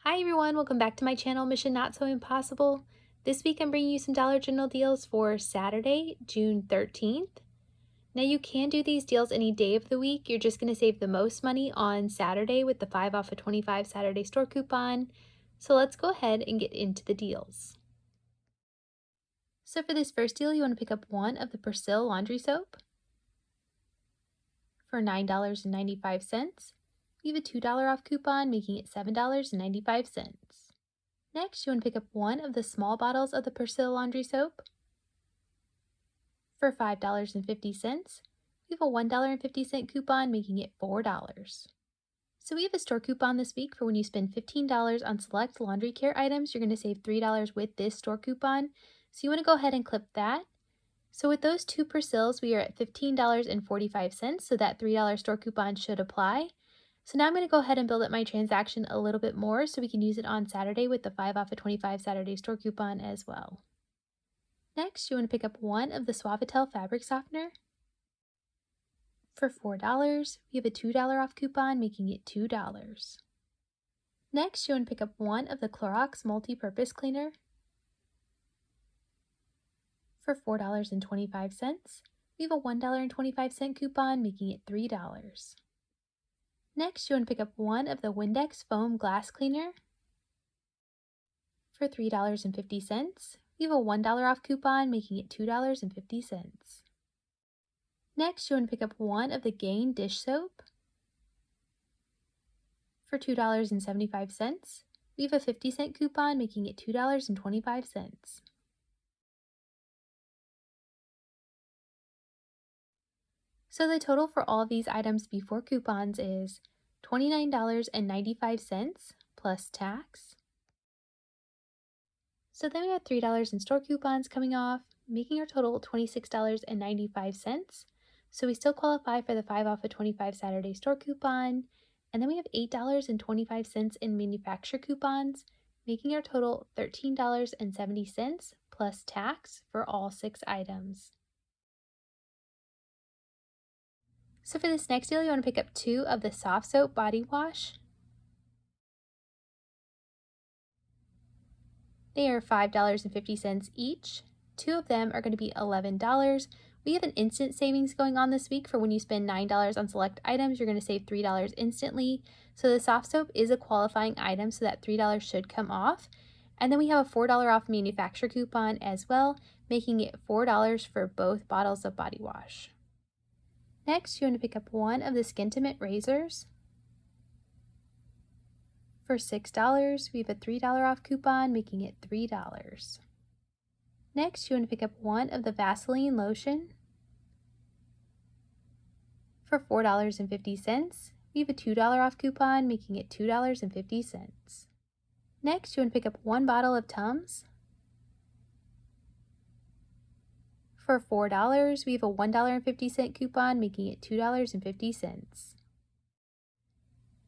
Hi everyone, welcome back to my channel, Mission Not So Impossible. This week I'm bringing you some Dollar General deals for Saturday, June 13th. Now you can do these deals any day of the week. You're just going to save the most money on Saturday with the 5 off of 25 Saturday store coupon. So let's go ahead and get into the deals. So for this first deal, you want to pick up one of the Persil laundry soap for $9.95. We have a $2 off coupon, making it $7.95. Next, you want to pick up one of the small bottles of the Persil laundry soap for $5.50. We have a $1.50 coupon, making it $4. So we have a store coupon this week for when you spend $15 on select laundry care items, you're going to save $3 with this store coupon. So you want to go ahead and clip that. So with those two Persils, we are at $15.45, so that $3 store coupon should apply. So now I'm going to go ahead and build up my transaction a little bit more so we can use it on Saturday with the 5 off of 25 Saturday store coupon as well. Next, you want to pick up one of the Suavitel fabric softener for $4. We have a $2 off coupon, making it $2. Next, you want to pick up one of the Clorox multi-purpose cleaner for $4.25. We have a $1.25 coupon, making it $3. Next, you want to pick up one of the Windex foam glass cleaner for $3.50. We have a $1 off coupon, making it $2.50. Next, you want to pick up one of the Gain dish soap for $2.75. We have a 50-cent coupon, making it $2.25. So the total for all of these items before coupons is $29.95 plus tax. So then we have $3 in store coupons coming off, making our total $26.95. So we still qualify for the 5 off of 25 Saturday store coupon. And then we have $8.25 in manufacturer coupons, making our total $13.70 plus tax for all 6 items. So for this next deal, you want to pick up 2 of the soft soap body wash. They are $5.50 each. 2 of them are going to be $11. We have an instant savings going on this week for when you spend $9 on select items, you're going to save $3 instantly. So the soft soap is a qualifying item, so that $3 should come off. And then we have a $4 off manufacturer coupon as well, making it $4 for both bottles of body wash. Next, you want to pick up one of the Skintimate razors for $6. We have a $3 off coupon, making it $3. Next, you want to pick up one of the Vaseline lotion for $4.50. We have a $2 off coupon, making it $2.50. Next, you want to pick up one bottle of Tums for $4. We have a $1.50 coupon, making it $2.50.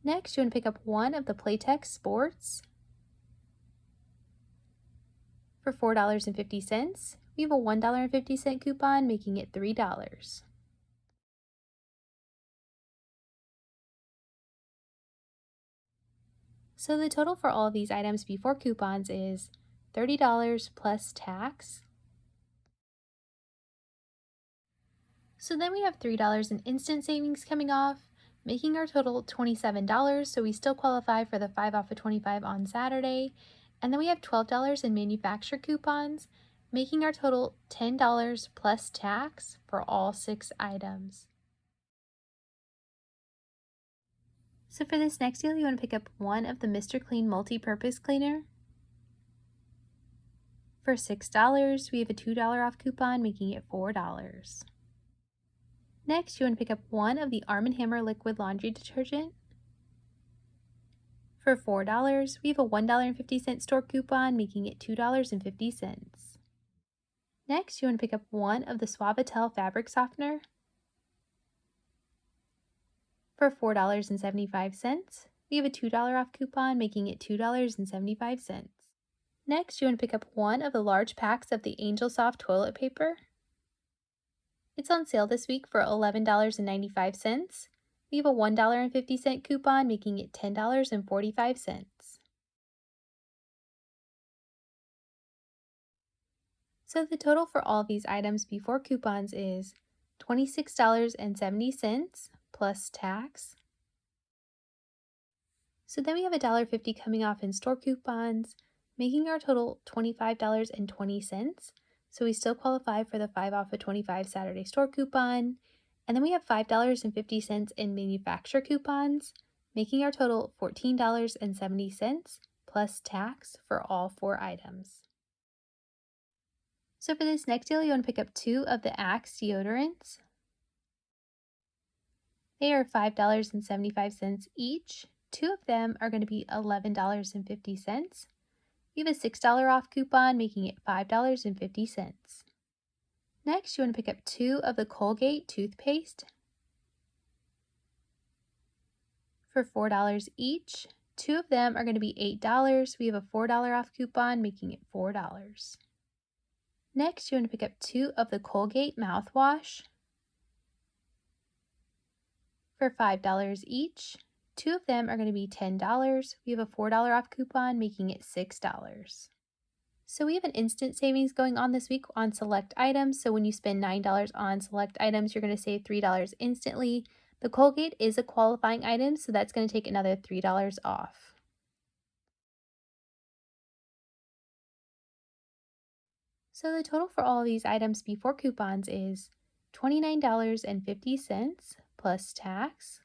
Next, you want to pick up one of the Playtex Sports for $4.50. We have a $1.50 coupon, making it $3. So the total for all of these items before coupons is $30 plus tax. So then we have $3 in instant savings coming off, making our total $27, so we still qualify for the 5 off of 25 on Saturday. And then we have $12 in manufacturer coupons, making our total $10 plus tax for all 6 items. So for this next deal, you want to pick up one of the Mr. Clean multi-purpose cleaner for $6. We have a $2 off coupon, making it $4. Next, you want to pick up one of the Arm & Hammer liquid laundry detergent for $4. We have a $1.50 store coupon, making it $2.50. Next, you want to pick up one of the Suavitel fabric softener for $4.75. We have a $2 off coupon, making it $2.75. Next, you want to pick up one of the large packs of the Angel Soft toilet paper. It's on sale this week for $11.95. We have a $1.50 coupon, making it $10.45. So the total for all of these items before coupons is $26.70 plus tax. So then we have $1.50 coming off in store coupons, making our total $25.20. So we still qualify for the 5 off of 25 Saturday store coupon. And then we have $5.50 in manufacturer coupons, making our total $14.70 plus tax for all 4 items. So for this next deal, you want to pick up 2 of the Axe deodorants. They are $5.75 each. 2 of them are going to be $11.50. We have a $6 off coupon, making it $5.50. Next, you want to pick up 2 of the Colgate toothpaste for $4 each. 2 of them are going to be $8. We have a $4 off coupon, making it $4. Next, you want to pick up 2 of the Colgate mouthwash for $5 each. 2 of them are going to be $10. We have a $4 off coupon, making it $6. So we have an instant savings going on this week on select items. So when you spend $9 on select items, you're going to save $3 instantly. The Colgate is a qualifying item, so that's going to take another $3 off. So the total for all of these items before coupons is $29.50 plus tax.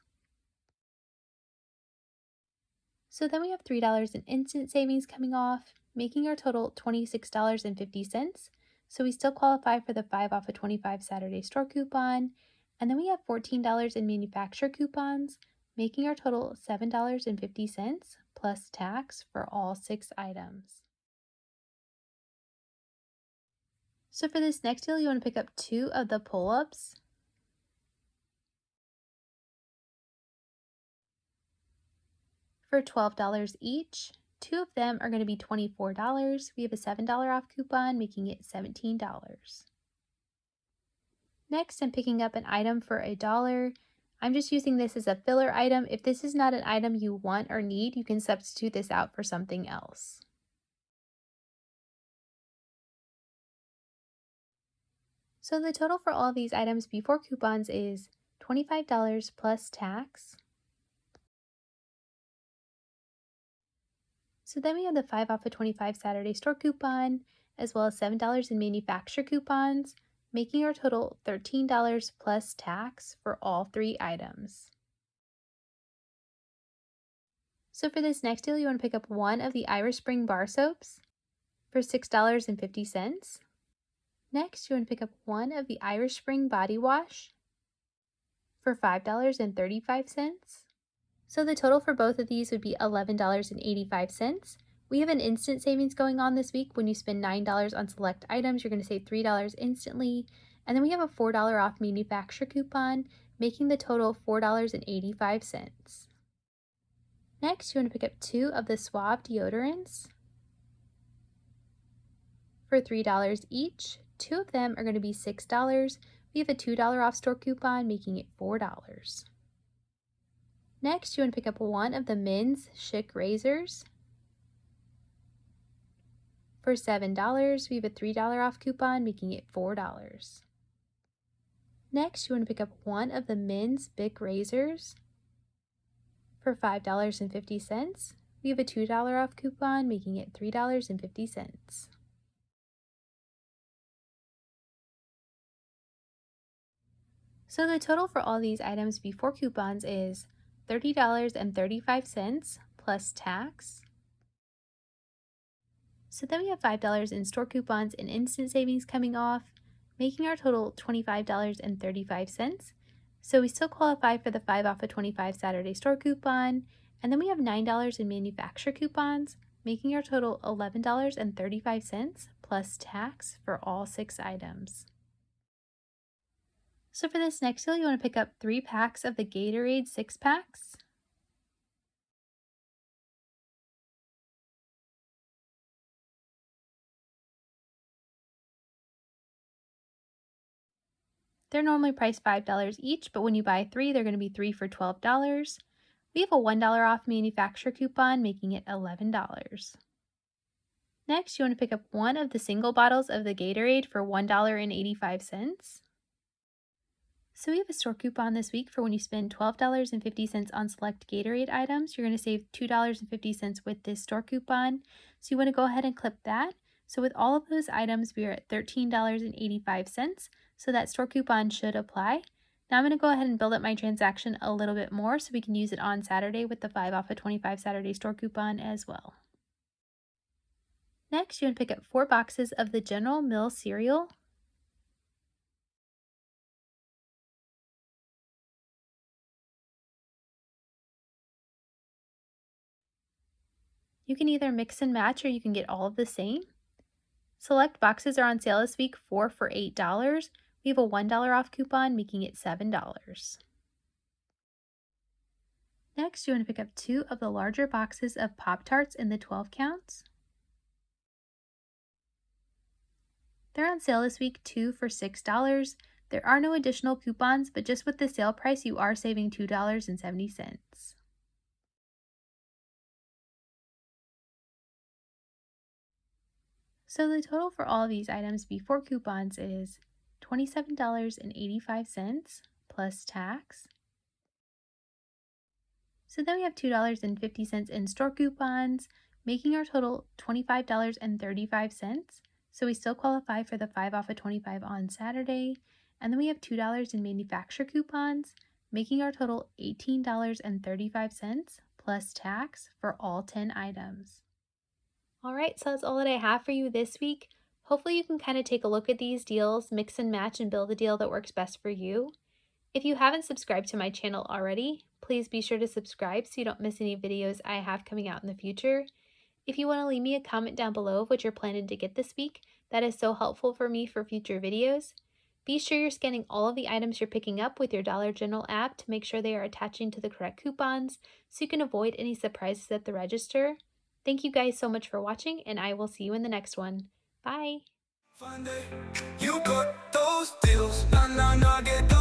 So then we have $3 in instant savings coming off, making our total $26.50. So we still qualify for the 5 off of 25 Saturday store coupon. And then we have $14 in manufacturer coupons, making our total $7.50 plus tax for all 6 items. So for this next deal, you want to pick up 2 of the pull-ups. For $12 each. 2 of them are going to be $24. We have a $7 off coupon, making it $17. Next, I'm picking up an item for $1. I'm just using this as a filler item. If this is not an item you want or need, you can substitute this out for something else. So the total for all of these items before coupons is $25 plus tax. So then we have the 5 off of 25 Saturday store coupon, as well as $7 in manufacturer coupons, making our total $13 plus tax for all 3 items. So for this next deal, you want to pick up 1 of the Irish Spring bar soaps for $6.50. Next, you want to pick up 1 of the Irish Spring body wash for $5.35. So the total for both of these would be $11.85. We have an instant savings going on this week. When you spend $9 on select items, you're going to save $3 instantly. And then we have a $4 off manufacturer coupon, making the total $4.85. Next, you want to pick up 2 of the Suave deodorants for $3 each. 2 of them are going to be $6. We have a $2 off store coupon, making it $4. Next, you want to pick up 1 of the Men's Schick razors for $7. We have a $3 off coupon, making it $4. Next, you want to pick up 1 of the Men's Bic razors for $5.50. We have a $2 off coupon, making it $3.50. So the total for all these items before coupons is $30.35 plus tax. So then we have $5 in store coupons and instant savings coming off, making our total $25.35. So we still qualify for the 5 off of 25 Saturday store coupon, and then we have $9 in manufacturer coupons, making our total $11.35 plus tax for all 6 items. So for this next deal, you want to pick up 3 packs of the Gatorade 6-packs. They're normally priced $5 each, but when you buy 3, they're going to be 3 for $12. We have a $1 off manufacturer coupon, making it $11. Next, you want to pick up one of the single bottles of the Gatorade for $1.85. So we have a store coupon this week for when you spend $12.50 on select Gatorade items. You're going to save $2.50 with this store coupon. So you want to go ahead and clip that. So with all of those items, we are at $13.85. So that store coupon should apply. Now I'm going to go ahead and build up my transaction a little bit more so we can use it on Saturday with the 5 off of 25 Saturday store coupon as well. Next, you want to pick up 4 boxes of the General Mills cereal. You can either mix and match or you can get all of the same. Select boxes are on sale this week, 4 for $8. We have a $1 off coupon, making it $7. Next, you want to pick up 2 of the larger boxes of Pop-Tarts in the 12 counts. They're on sale this week, 2 for $6. There are no additional coupons, but just with the sale price, you are saving $2.70. So the total for all of these items before coupons is $27.85 plus tax. So then we have $2.50 in store coupons, making our total $25.35. So we still qualify for the 5 off of 25 on Saturday. And then we have $2 in manufacturer coupons, making our total $18.35 plus tax for all 10 items. Alright, so that's all that I have for you this week. Hopefully you can kind of take a look at these deals, mix and match, and build a deal that works best for you. If you haven't subscribed to my channel already, please be sure to subscribe so you don't miss any videos I have coming out in the future. If you want to leave me a comment down below of what you're planning to get this week, that is so helpful for me for future videos. Be sure you're scanning all of the items you're picking up with your Dollar General app to make sure they are attaching to the correct coupons so you can avoid any surprises at the register. Thank you guys so much for watching, and I will see you in the next one. Bye! You got those deals, nah, nah, nah, get those